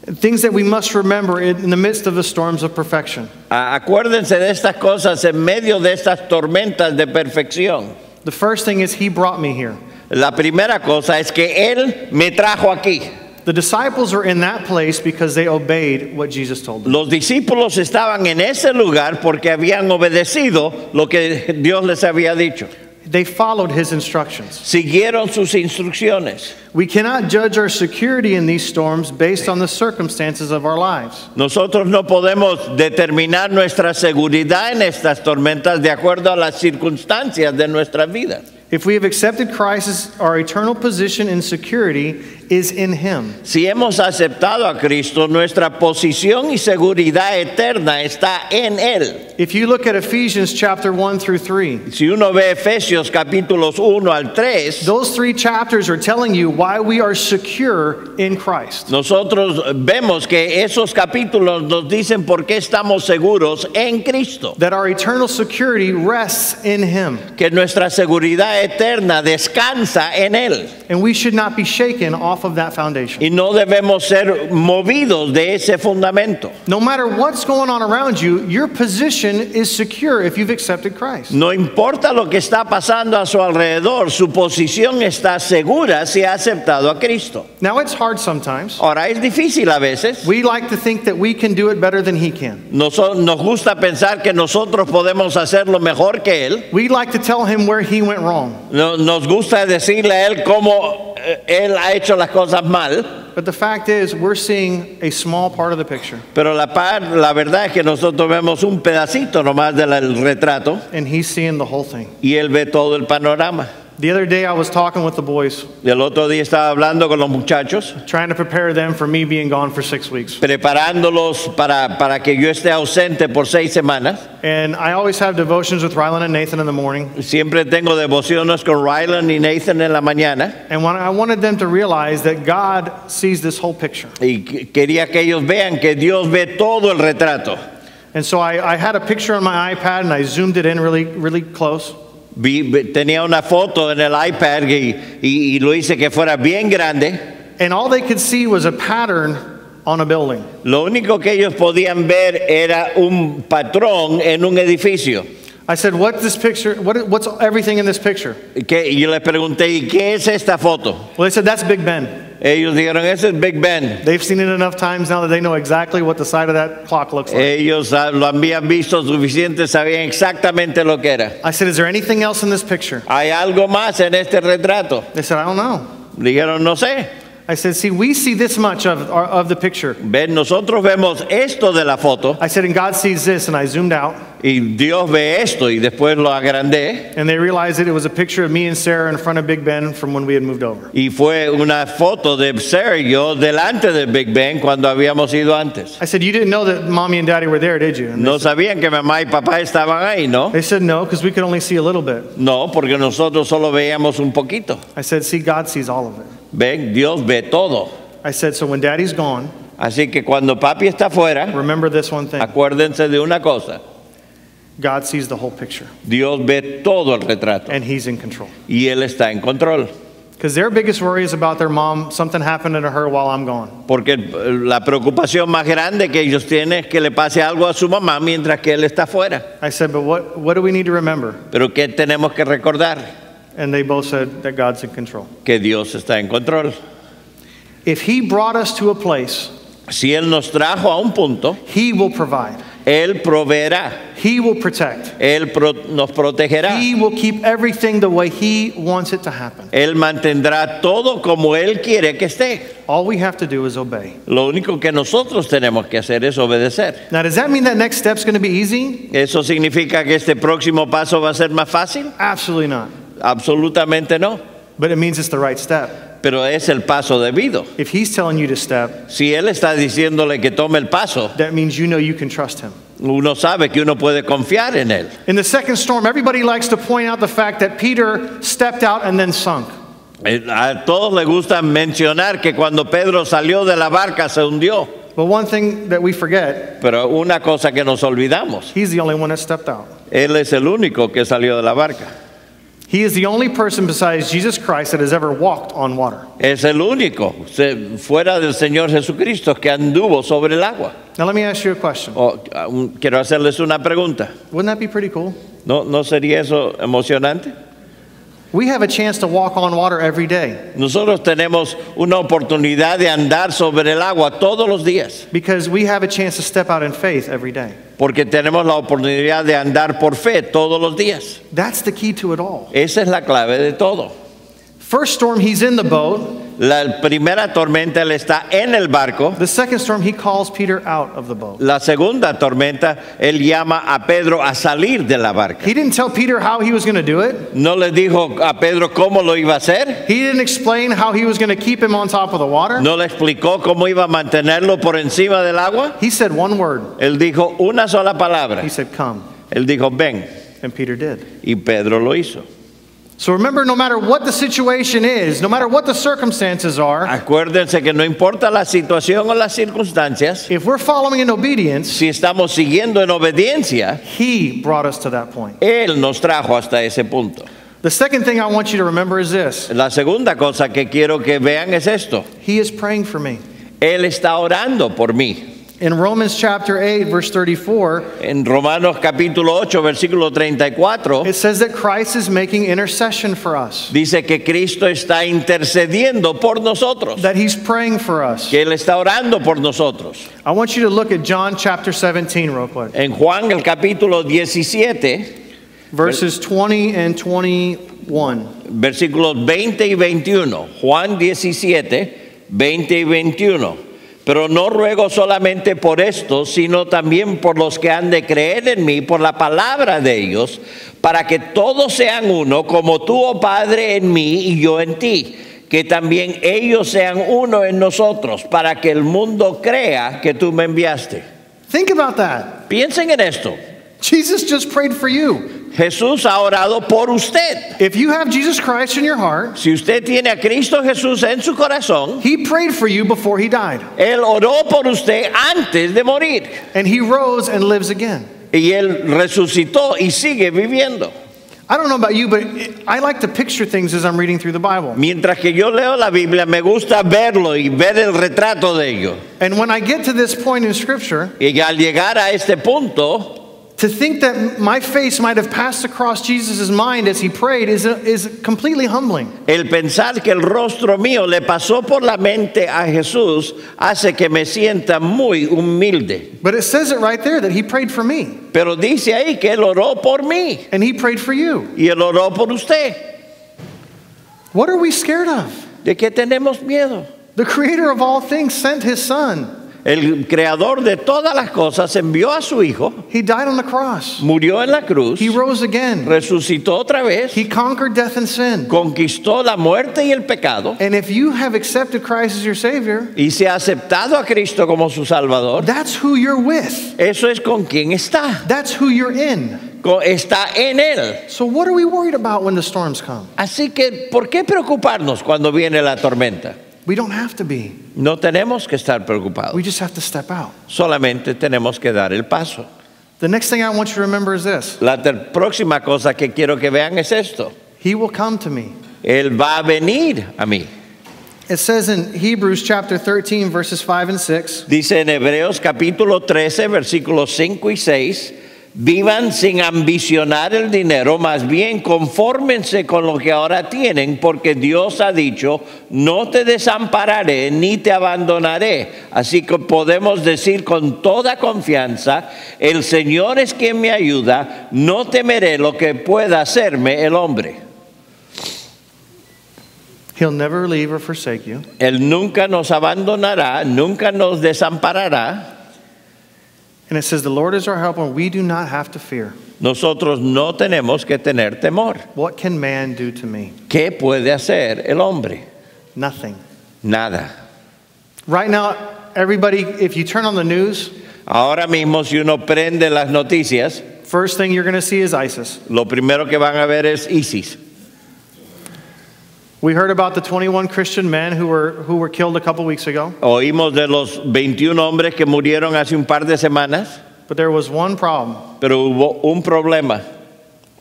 Things that we must remember in the midst of the storms of perfection. Acuérdense de estas cosas en medio de estas tormentas de perfección. The first thing is he brought me here. La primera cosa es que él me trajo aquí. The disciples are in that place because they obeyed what Jesus told them. Los discípulos estaban en ese lugar porque habían obedecido lo que Dios les había dicho. They followed his instructions. Siguieron sus instrucciones. We cannot judge our security in these storms based on the circumstances of our lives. Nosotros no podemos determinar nuestra seguridad en estas tormentas de acuerdo a las circunstancias de nuestra vida. If we have accepted Christ as our eternal position in security is in him. Si hemos aceptado a Cristo, nuestra posición y seguridad eterna está en él. If you look at Ephesians chapter 1 through 3, Si uno ve Efesios capítulos 1 al 3, those 3 chapters are telling you why we are secure in Christ. nosotros vemos que esos capítulos nos dicen por qué estamos seguros en Cristo. That our eternal security rests in him. Que nuestra seguridad eterna descansa en él. And we should not be shaken off of that foundation. Y no debemos ser movidos de ese fundamento. No matter what's going on around you, your position is secure if you've accepted Christ. No importa lo que está pasando a su alrededor, su posición está segura si ha aceptado a Cristo. Now it's hard sometimes. Ahora es difícil a veces. We like to think that we can do it better than he can. Nos gusta pensar que nosotros podemos hacerlo mejor que él. We like to tell him where he went wrong. Nos gusta decirle a él cómo él ha hecho las cosas mal. But the fact is, we're seeing a small part of the picture. Pero la verdad es que nosotros vemos un pedacito nomás del retrato. And he's seeing the whole thing. Y él ve todo el panorama. The other day I was talking with the boys, Y el otro día estaba hablando con los muchachos, trying to prepare them for me being gone for 6 weeks. preparándolos para que yo esté ausente por 6 semanas. And I always have devotions with Rylan and Nathan in the morning. Siempre tengo devociones con Rylan y Nathan en la mañana. And when I wanted them to realize that God sees this whole picture. Y quería que ellos vean que Dios ve todo el retrato. And so I had a picture on my iPad and I zoomed it in really close. Tenía una foto en el iPad y lo hice que fuera bien grande. And all they could see was a pattern on a building. Lo único que ellos podían ver era un patrón en un edificio. I said, what's everything in this picture? Y yo les pregunté, ¿y qué es esta foto? Well, they said, that's Big Ben. Ellos dijeron, ese es Big Ben. They've seen it enough times now that they know exactly what the side of that clock looks like. Ellos lo habían visto suficiente, sabían exactamente lo que era. I said, is there anything else in this picture? ¿Hay algo más en este retrato? They said, I don't know. Dijeron, no sé. I said, see, we see this much of the picture. Ven, nosotros vemos esto de la foto. I said, and God sees this, and I zoomed out. Y Dios ve esto y después lo agrandé. And they realized that it was a picture of me and Sarah in front of Big Ben from when we had moved over. Y fue una foto de Sarah y yo delante de Big Ben cuando habíamos ido antes. I said, you didn't know that Mommy and Daddy were there, did you? And No sabían que mamá y papá estaban ahí, ¿no? they said, no, because we could only see a little bit. No, porque nosotros solo veíamos un poquito. I said, see, God sees all of it. Ven, Dios ve todo. I said, so when Daddy's gone, Así que cuando papi está afuera, remember this one thing. acuérdense de una cosa. God sees the whole picture, Dios ve todo el retrato and he's in control. y Él está en control. Because their biggest worry is about their mom, something happening to her while I'm gone. Porque la preocupación más grande que ellos tienen es que le pase algo a su mamá mientras que Él está afuera. I said, but what do we need to remember? Pero ¿qué tenemos que recordar? And they both said that God's in control. Que Dios está en control. If he brought us to a place, Si Él nos trajo a un punto, he will provide. Él proveerá. He will protect. Él nos protegerá. He will keep everything the way He wants it to happen. Él mantendrá todo como Él quiere que esté. All we have to do is obey. Lo único que nosotros tenemos que hacer es obedecer. Now, does that mean that next step's going to be easy? ¿Eso significa que este próximo paso va a ser más fácil? Absolutely not. Absolutamente no. But it means it's the right step. Pero es el paso debido. If He's telling you to step, Si Él está diciéndole que tome el paso, that means you know you can trust Him. uno sabe que uno puede confiar en Él. In the second storm, everybody likes to point out the fact that Peter stepped out and then sunk. A todos les gusta mencionar que cuando Pedro salió de la barca se hundió. But one thing that we forget, Pero una cosa que nos olvidamos, He's the only one that stepped out. Él es el único que salió de la barca. He is the only person besides Jesus Christ that has ever walked on water. Es el único, fuera del Señor Jesucristo, que anduvo sobre el agua. Now let me ask you a question. Quiero hacerles una pregunta. Wouldn't that be pretty cool? ¿No sería eso emocionante? We have a chance to walk on water every day Nosotros tenemos una oportunidad de andar sobre el agua todos los días, because we have a chance to step out in faith every day. porque tenemos la oportunidad de andar por fe todos los días. That's the key to it all. Esa es la clave de todo. First storm, He's in the boat. La primera tormenta, Él está en el barco. The second storm, He calls Peter out of the boat. La segunda tormenta, Él llama a Pedro a salir de la barca. He didn't tell Peter how he was going to do it. No le dijo a Pedro cómo lo iba a hacer. He didn't explain how he was going to keep him on top of the water. No le explicó cómo iba a mantenerlo por encima del agua. He said one word. Él dijo una sola palabra. He said, come. Él dijo, ven. And Peter did. Y Pedro lo hizo. So remember, no matter what the situation is, no matter what the circumstances are, Acuérdense que no importa la situación o las circunstancias, if we're following in obedience, si estamos siguiendo en obediencia, He brought us to that point. Él nos trajo hasta ese punto. The second thing I want you to remember is this. La segunda cosa que quiero que vean es esto. He is praying for me. Él está orando por mí. In Romans chapter 8, verse 34, En Romanos capítulo 8, versículo 34, it says that Christ is making intercession for us, dice que Cristo está intercediendo por nosotros, that He's praying for us. que Él está orando por nosotros. I want you to look at John chapter 17 real quick, En Juan el capítulo 17, verses 20 and 21. versículos 20 y 21. Juan 17, 20 y 21. Pero no ruego solamente por esto, sino también por los que han de creer en mí, por la palabra de ellos, para que todos sean uno, como tú, oh Padre, en mí y yo en ti, que también ellos sean uno en nosotros, para que el mundo crea que tú me enviaste. Think about that. Piensen en esto. Jesus just prayed for you. Jesús ha orado por usted. If you have Jesus Christ in your heart, Si usted tiene a Cristo Jesús en su corazón, He prayed for you before He died. Él oró por usted antes de morir. And He rose and lives again. Y Él resucitó y sigue viviendo. I don't know about you, but I like to picture things as I'm reading through the Bible. Mientras que yo leo la Biblia, me gusta verlo y ver el retrato de ello. And when I get to this point in Scripture, Y al llegar a este punto, to think that my face might have passed across Jesus' mind as He prayed is completely humbling. el pensar que el rostro mío le pasó por la mente a Jesús hace que me sienta muy humilde. But it says it right there that He prayed for me. Pero dice ahí que Él oró por mí And He prayed for you. y Él oró por usted. What are we scared of? ¿De qué tenemos miedo? The Creator of all things sent His Son. El creador de todas las cosas envió a su Hijo, He died on the cross. murió en la cruz, He rose again. resucitó otra vez, He conquered death and sin. conquistó la muerte y el pecado, And if you have accepted Christ as your Savior, y se ha aceptado a Cristo como su Salvador, that's who you're with. eso es con quien está. That's who you're in. Está en Él. So what are we worried about when the storms come? Así que, ¿por qué preocuparnos cuando viene la tormenta? We don't have to be. No tenemos que estar preocupados. We just have to step out. Solamente tenemos que dar el paso. The next thing I want you to remember is this. La próxima cosa que quiero que vean es esto. He will come to me. Él va a venir a mí. It says in Hebrews chapter 13, verses 5 and 6, Dice en Hebreos capítulo 13, versículos 5 y 6, Vivan sin ambicionar el dinero, más bien confórmense con lo que ahora tienen, porque Dios ha dicho, no te desampararé ni te abandonaré. Así que podemos decir con toda confianza, el Señor es quien me ayuda, no temeré lo que pueda hacerme el hombre. He'll never leave or forsake you. Él nunca nos abandonará, nunca nos desamparará. And it says, the Lord is our helper, and we do not have to fear. Nosotros no tenemos que tener temor. What can man do to me? ¿Qué puede hacer el hombre? Nothing. Nada. Right now, everybody, if you turn on the news, Ahora mismo si uno prende las noticias, first thing you're going to see is ISIS. lo primero que van a ver es ISIS. We heard about the 21 Christian men who were killed a couple weeks ago. Oímos de los 21 hombres que murieron hace un par de semanas, But there was one problem. pero hubo un problema.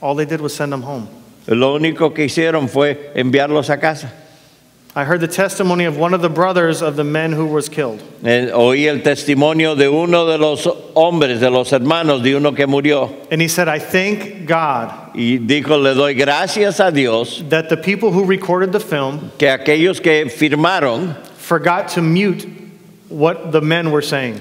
All they did was send them home. Lo único que hicieron fue enviarlos a casa. I heard the testimony of one of the brothers of the men who was killed. Oí el testimonio de uno de los hombres, de los hermanos de uno que murió. And he said, I thank God Y dijo, le doy gracias a Dios that the people who recorded the film que aquellos que firmaron forgot to mute what the men were saying.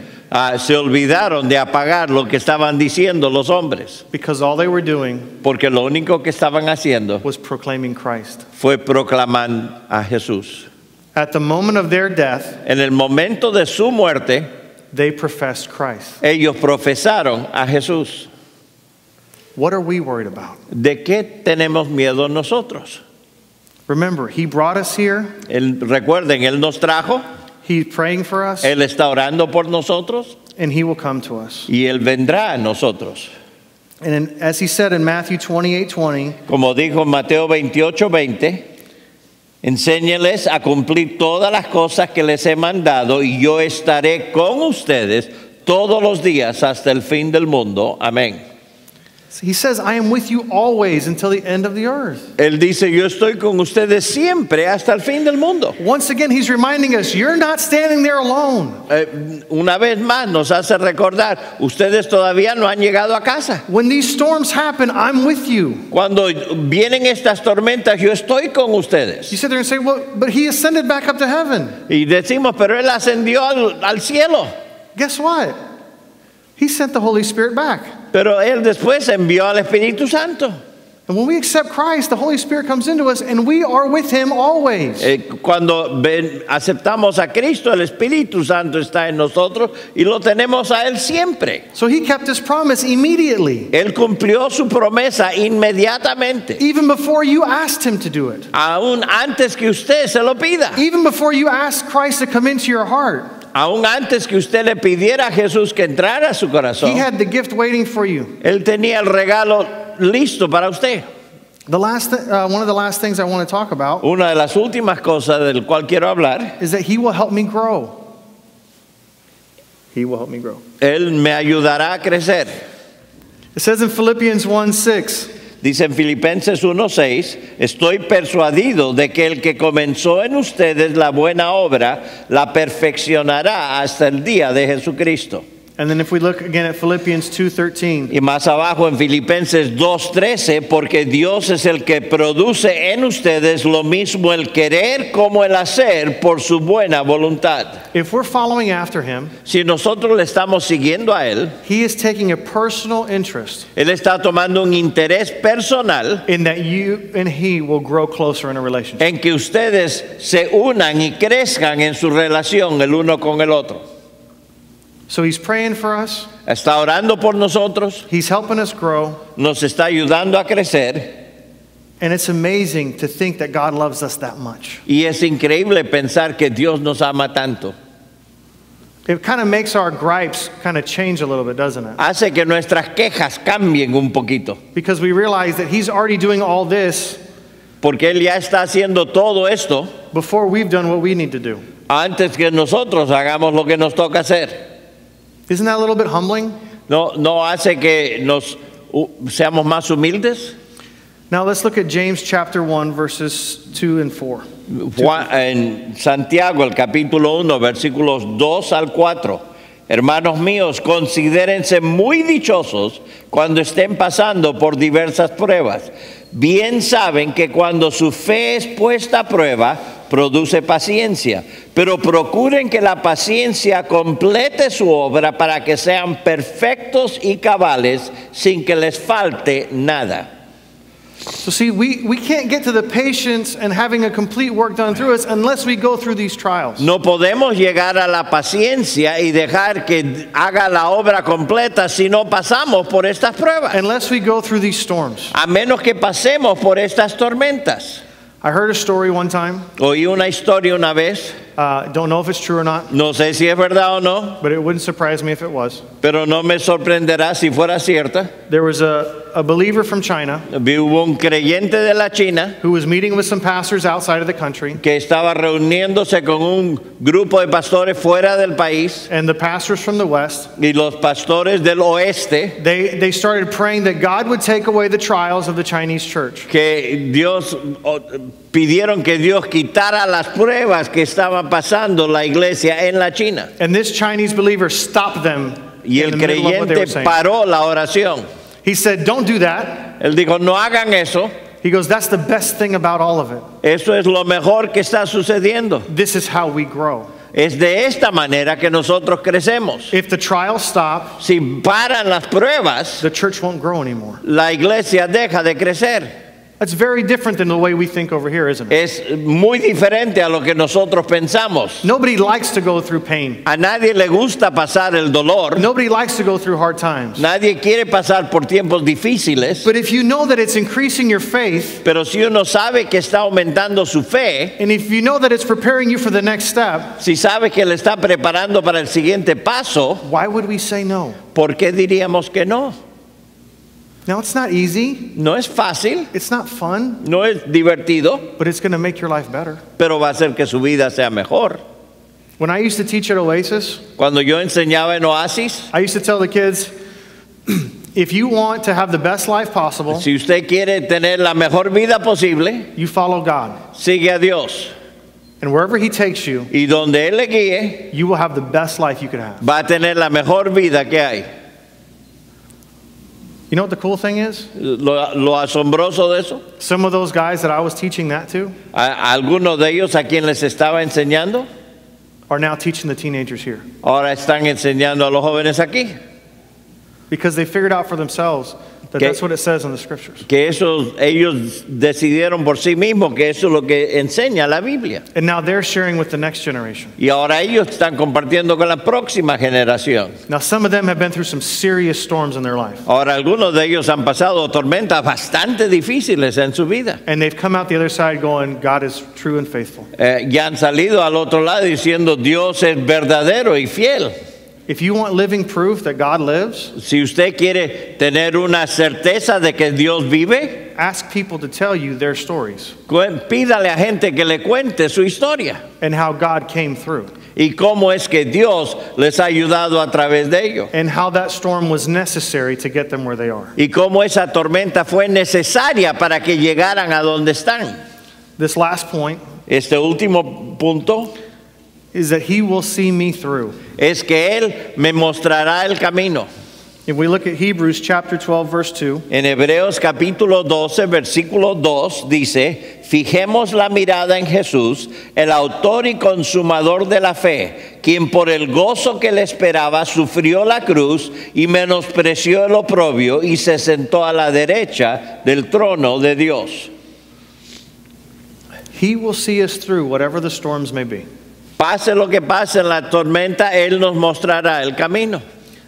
se olvidaron de apagar lo que estaban diciendo los hombres, Because all they were doing porque lo único que estaban haciendo was proclaiming Christ. fue proclamar a Jesús. At the moment of their death, En el momento de su muerte, they professed Christ. ellos profesaron a Jesús. What are we worried about? ¿De qué tenemos miedo nosotros? Remember, he brought us here. Recuerden, Él nos trajo, He's praying for us, Él está orando por nosotros and he will come to us. y Él vendrá a nosotros. And as he said in Matthew 28:20, Como dijo en Mateo 28:20, enséñeles a cumplir todas las cosas que les he mandado y yo estaré con ustedes todos los días hasta el fin del mundo. Amén. he says, I am with you always until the end of the earth. Él dice, yo estoy con ustedes siempre hasta el fin del mundo. Once again, he's reminding us, you're not standing there alone. Una vez más nos hace recordar, ustedes todavía no han llegado a casa. When these storms happen, I'm with you. Cuando vienen estas tormentas, yo estoy con ustedes. You sit there and say, well, but he ascended back up to heaven. Y decimos, pero Él ascendió al cielo. Guess what? He sent the Holy Spirit back. Pero Él después envió al Espíritu Santo. And when we accept Christ, the Holy Spirit comes into us and we are with him always. Cuando aceptamos a Cristo, el Espíritu Santo está en nosotros y lo tenemos a Él siempre. So he kept his promise immediately. Él cumplió su promesa inmediatamente. Even before you asked him to do it. Aún antes que usted se lo pida. Even before you asked Christ to come into your heart. Aún antes que usted le pidiera a Jesús que entrara a su corazón. He had the gift waiting for you. Él tenía el regalo listo para usted. One of the last things I want to talk about Una de las últimas cosas del cual quiero hablar, is that he will help me grow. He will help me grow. Él me ayudará a crecer. It says in Philippians 1:6, Dice en Filipenses 1:6, estoy persuadido de que el que comenzó en ustedes la buena obra, la perfeccionará hasta el día de Jesucristo. and then if we look again at Philippians 2:13, Y más abajo en Filipenses 2:13, porque Dios es el que produce en ustedes lo mismo el querer como el hacer por su buena voluntad. if we're following after him, Si nosotros le estamos siguiendo a Él, he is taking a personal interest Él está tomando un interés personal in that you and he will grow closer in a relationship. en que ustedes se unan y crezcan en su relación el uno con el otro. So he's praying for us, Está orando por nosotros, he's helping us grow, nos está ayudando a crecer and it's amazing to think that God loves us that much. y es increíble pensar que Dios nos ama tanto. It kind of makes our gripes kind of change a little bit, doesn't it? Hace que nuestras quejas cambien un poquito, Because we realize that he's already doing all this porque Él ya está haciendo todo esto before we've done what we need to do. antes que nosotros hagamos lo que nos toca hacer. Isn't that a little bit humbling? ¿No hace que nos seamos más humildes? Now let's look at James chapter 1 verses 2 and 4. En Santiago, el capítulo 1, versículos 2 al 4. Hermanos míos, considérense muy dichosos cuando estén pasando por diversas pruebas. Bien saben que cuando su fe es puesta a prueba, produce paciencia. Pero procuren que la paciencia complete su obra para que sean perfectos y cabales sin que les falte nada. So see, we can't get to the patience and having a complete work done through us unless we go through these trials. No podemos llegar a la paciencia y dejar que haga la obra completa si no pasamos por estas pruebas. Unless we go through these storms. A menos que pasemos por estas tormentas. I heard a story one time. Oí una historia una vez. Don't know if it's true or not. No sé si es verdad o no. But it wouldn't surprise me if it was. Pero no me sorprenderá si fuera cierta. There was a believer from China. Hubo un creyente de la China who was meeting with some pastors outside of the country. Que estaba reuniéndose con un grupo de pastores fuera del país. And the pastors from the west. Y los pastores del oeste. They started praying that God would take away the trials of the Chinese church. Que Dios pidieron que Dios quitara las pruebas que estaban pasando la iglesia en la China. And this Chinese believer stopped them. Y el creyente paró la oración. He said, "Don't do that." Él dijo, no hagan eso. He goes, "That's the best thing about all of it." Eso es lo mejor que está sucediendo. This is how we grow. Es de esta manera que nosotros crecemos. If the trials stop, si paran las pruebas, the church won't grow anymore. La iglesia deja de crecer. That's very different than the way we think over here, isn't it? Es muy diferente a lo que nosotros pensamos. Nobody likes to go through pain. A nadie le gusta pasar el dolor. Nobody likes to go through hard times. Nadie quiere pasar por tiempos difíciles. But if you know that it's increasing your faith, pero si uno sabe que está aumentando su fe, and if you know that it's preparing you for the next step, si sabe que le está preparando para el siguiente paso, why would we say no? ¿Por qué diríamos que no? Now, it's not easy. No es fácil. It's not fun. No es divertido. But it's going to make your life better. Pero va a hacer que su vida sea mejor. When I used to teach at Oasis, cuando yo enseñaba en Oasis, I used to tell the kids, if you want to have the best life possible, si usted quiere tener la mejor vida posible, you follow God. Sigue a Dios. And wherever He takes you, y donde Él le guíe, you will have the best life you could have. Va a tener la mejor vida que hay. You know what the cool thing is? Lo asombroso de eso. Some of those guys that I was teaching that to, algunos de ellos a quien les estaba enseñando, are now teaching the teenagers here. Ahora están enseñando a los jóvenes aquí. Because they figured out for themselves that that's what it says in the scriptures. Que ellos decidieron por sí mismos que eso es lo que enseña la Biblia. And now they're sharing with the next generation. Y ahora ellos están compartiendo con la próxima generación. Now some of them have been through some serious storms in their life. Ahora algunos de ellos han pasado tormentas bastante difíciles en su vida. And they've come out the other side going, God is true and faithful. Ya han salido al otro lado diciendo Dios es verdadero y fiel. If you want living proof that God lives, si usted quiere tener una certeza de que Dios vive, ask people to tell you their stories. Pídale a gente que le cuente su historia. And how God came through. Y cómo es que Dios les ha ayudado a través de ello. And how that storm was necessary to get them where they are. Y cómo esa tormenta fue necesaria para que llegaran a donde están. This last point, este último punto, is that He will see me through. Es que Él me mostrará el camino. If we look at Hebrews chapter 12 verse 2. En Hebreos capítulo 12 versículo 2 dice, fijemos la mirada en Jesús, el autor y consumador de la fe, quien por el gozo que le esperaba sufrió la cruz y menospreció el oprobio y se sentó a la derecha del trono de Dios. He will see us through whatever the storms may be. Pase lo que pase en la tormenta, Él nos mostrará el camino.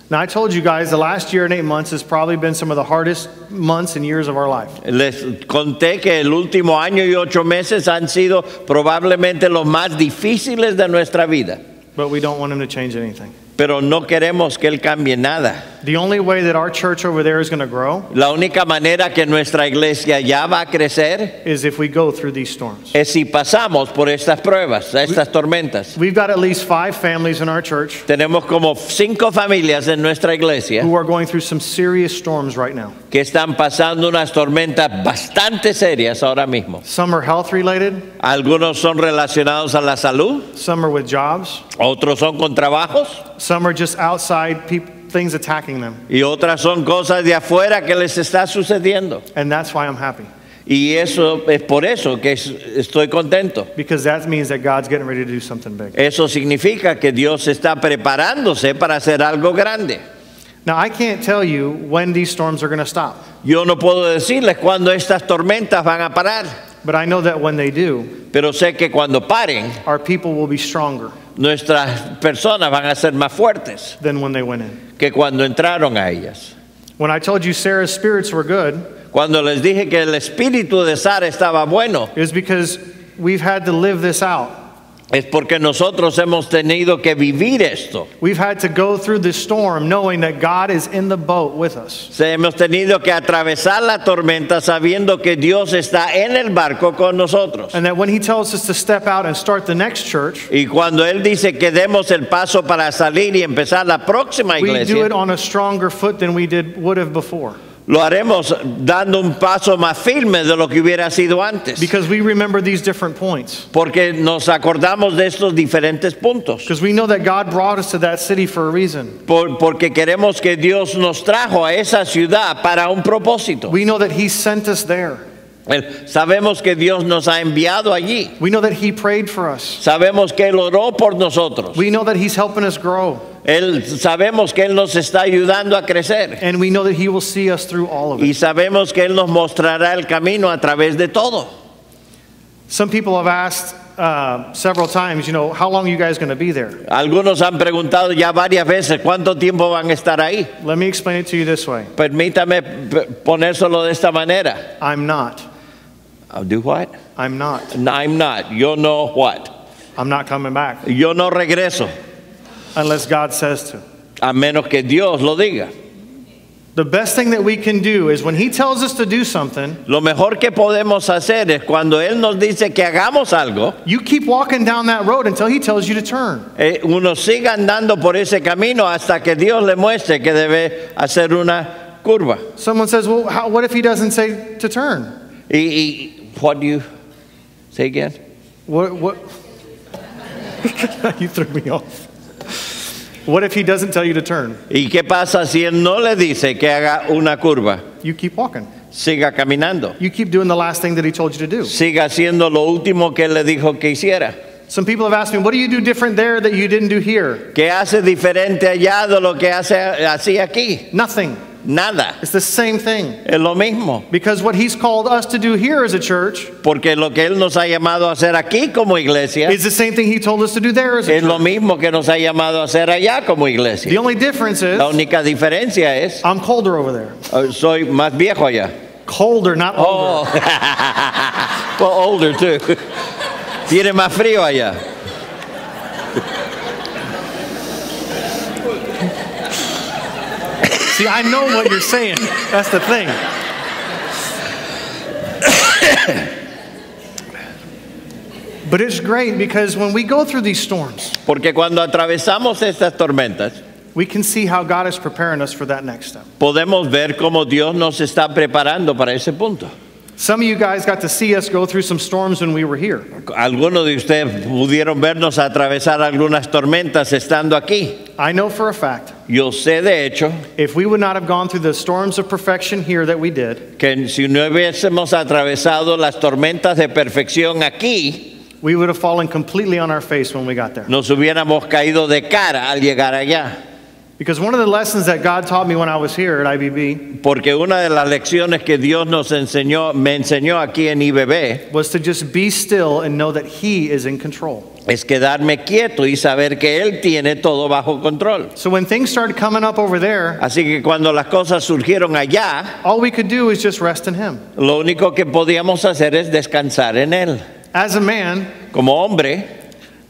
Now, I told you guys the last year and 8 months has probably been some of the hardest months and years of our life. Les conté que el último año y 8 meses han sido probablemente los más difíciles de nuestra vida. But we don't want Him to change anything. Pero no queremos que Él cambie nada. The only way that our church over there is going to grow la única manera que nuestra iglesia ya va a crecer is if we go through these storms. es si pasamos por estas pruebas, estas tormentas. We've got at least 5 families in our church Tenemos como 5 familias en nuestra iglesia who are going through some serious storms right now. que están pasando unas tormentas bastante serias ahora mismo. Some are health related, Algunos son relacionados a la salud, some are with jobs, otros son con trabajos some are just outside things attacking them. y otras son cosas de afuera que les está sucediendo. And that's why I'm happy, Y eso es por eso que estoy contento. because that means that God's getting ready to do something big. Eso significa que Dios está preparándose para hacer algo grande. Now, I can't tell you when these storms are going to stop, Yo no puedo decirles cuándo estas tormentas van a parar, but I know that when they do, pero sé que cuando paren, our people will be stronger nuestras personas van a ser más fuertes than when they went in. que cuando entraron a ellas. When I told you Sarah's spirits were good, Cuando les dije que el espíritu de Sara estaba bueno, it was because we've had to live this out. es porque nosotros hemos tenido que vivir esto. We've had to go through this storm knowing that God is in the boat with us. Hemos tenido que atravesar la tormenta sabiendo que Dios está en el barco con nosotros. And that when he tells us to step out and start the next church, Y cuando Él dice que demos el paso para salir y empezar la próxima we do it iglesia, on a stronger foot than we would have before. lo haremos dando un paso más firme de lo que hubiera sido antes. Because we remember these different points. Porque nos acordamos de estos diferentes puntos. Because we know that God brought us to that city for a reason. Porque queremos que Dios nos trajo a esa ciudad para un propósito. We know that he sent us there. Sabemos que Dios nos ha enviado allí. We know that he prayed for us. Sabemos que Él oró por nosotros. We know that he's helping us grow. Sabemos que Él nos está ayudando a crecer. And we know that he will see us through all of Y it. sabemos que Él nos mostrará el camino a través de todo. Some people have asked several times, how long are you guys going to be there? Algunos han preguntado ya varias veces cuánto tiempo van a estar ahí. Let me explain it to you this way. Permítame ponérselo de esta manera. I'm not. I'll do what? I'm not. I'm not. Yo no what? I'm not coming back Yo no regreso. unless God says to. A menos que Dios lo diga. The best thing that we can do is when he tells us to do something, Lo mejor que podemos hacer es cuando Él nos dice que hagamos algo, you keep walking down that road until he tells you to turn. uno siga andando por ese camino hasta que Dios le muestre que debe hacer una curva. Someone says, well, what if he doesn't say to turn? What do you say again? What? You threw me off. What if he doesn't tell you to turn? ¿Y qué pasa si Él no le dice que haga una curva? You keep walking. Siga caminando. You keep doing the last thing that he told you to do. Siga haciendo lo último que Él le dijo que hiciera. Some people have asked me, what do you do different there that you didn't do here? ¿Qué hace diferente allá de lo que hacía aquí? Nothing. Nada. It's the same thing. Es lo mismo. Because what he's called us to do here as a church Porque lo que Él nos ha llamado a hacer aquí como iglesia is the same thing he told us to do there as a es lo church. mismo que nos ha llamado a hacer allá como The iglesia. only difference is La única diferencia es, I'm colder over there. soy más viejo allá. Colder, not older. Oh, well, older too. Tiene más frío allá. See, I know what you're saying. That's the thing. But it's great because when we go through these storms, Porque cuando atravesamos estas tormentas, we can see how God is preparing us for that next step. podemos ver cómo Dios nos está preparando para ese punto. Some of you guys got to see us go through some storms when we were here. Algunos de ustedes pudieron vernos atravesar algunas tormentas estando aquí. I know for a fact, Yo sé de hecho if we would not have gone through the storms of perfection here that we did, que si no hubiésemos atravesado las tormentas de perfección aquí, we would have fallen completely on our face when we got there. nos hubiéramos caído de cara al llegar allá. Because one of the lessons that God taught me when I was here at IBB Porque una de las lecciones que Dios me enseñó aquí en IBB was to just be still and know that he is in control. es quedarme quieto y saber que Él tiene todo bajo control. So when things started coming up over there, Así que cuando las cosas surgieron allá, all we could do is just rest in him. lo único que podíamos hacer es descansar en Él. As a man, Como hombre,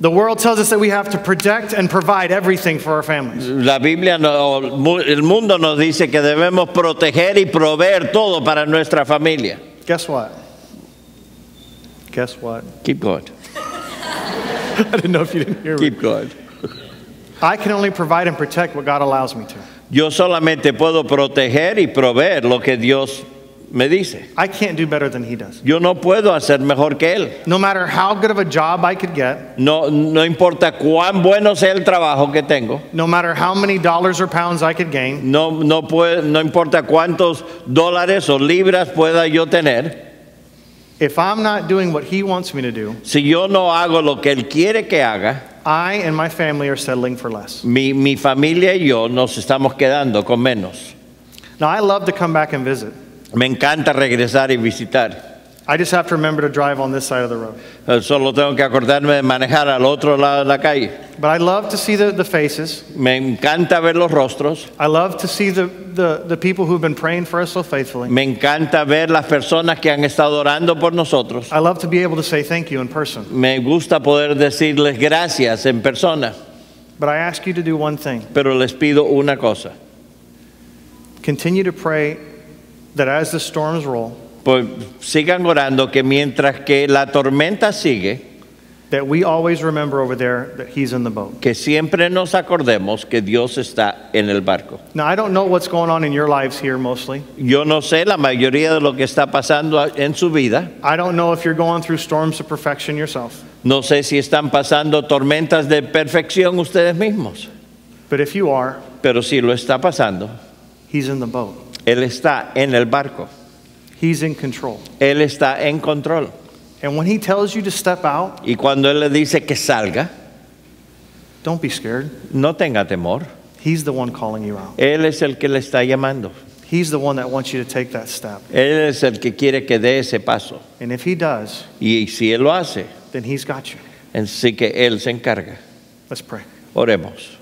The world tells us that we have to protect and provide everything for our families. La Biblia, el mundo nos dice que debemos proteger y proveer todo para nuestra familia. Guess what? Guess what? Keep going. I didn't know if you didn't hear me. Keep going. I can only provide and protect what God allows me to. Yo solamente puedo proteger y proveer lo que Dios me dice. I can't do better than He does. Yo no puedo hacer mejor que Él. No matter how good of a job I could get, No importa cuán bueno sea el trabajo que tengo. no matter how many dollars or pounds I could gain, No importa cuántos dólares o libras pueda yo tener. if I'm not doing what He wants me to do, Si yo no hago lo que Él quiere que haga, I and my family are settling for less. mi familia y yo nos estamos quedando con menos. Now, I love to come back and visit. Me encanta regresar y visitar. I just have to remember to drive on this side of the road. Solo tengo que acordarme de manejar al otro lado de la calle. But I love to see the faces. Me encanta ver los rostros. I love to see the people who've been praying for us so faithfully. Me encanta ver las personas que han estado orando por nosotros. I love to be able to say thank you in person. Me gusta poder decirles gracias en persona. But I ask you to do one thing. Pero les pido una cosa. Continue to pray that as the storms roll, Pues sigan orando que mientras que la tormenta sigue, that we always remember over there that He's in the boat. que siempre nos acordemos que Dios está en el barco. Now, I don't know what's going on in your lives here mostly. Yo no sé la mayoría de lo que está pasando en su vida. I don't know if you're going through storms of perfection yourself. No sé si están pasando tormentas de perfección ustedes mismos. But if you are, Pero si lo está pasando, He's in the boat. Él está en el barco. He's in control. Él está en control. And when He tells you to step out, Y cuando Él le dice que salga, don't be scared. no tenga temor. He's the one calling you out. Él es el que le está llamando. He's the one that wants you to take that step. Él es el que quiere que dé ese paso. And if He does, Y si Él lo hace, then He's got you. así que Él se encarga. Let's pray. Oremos.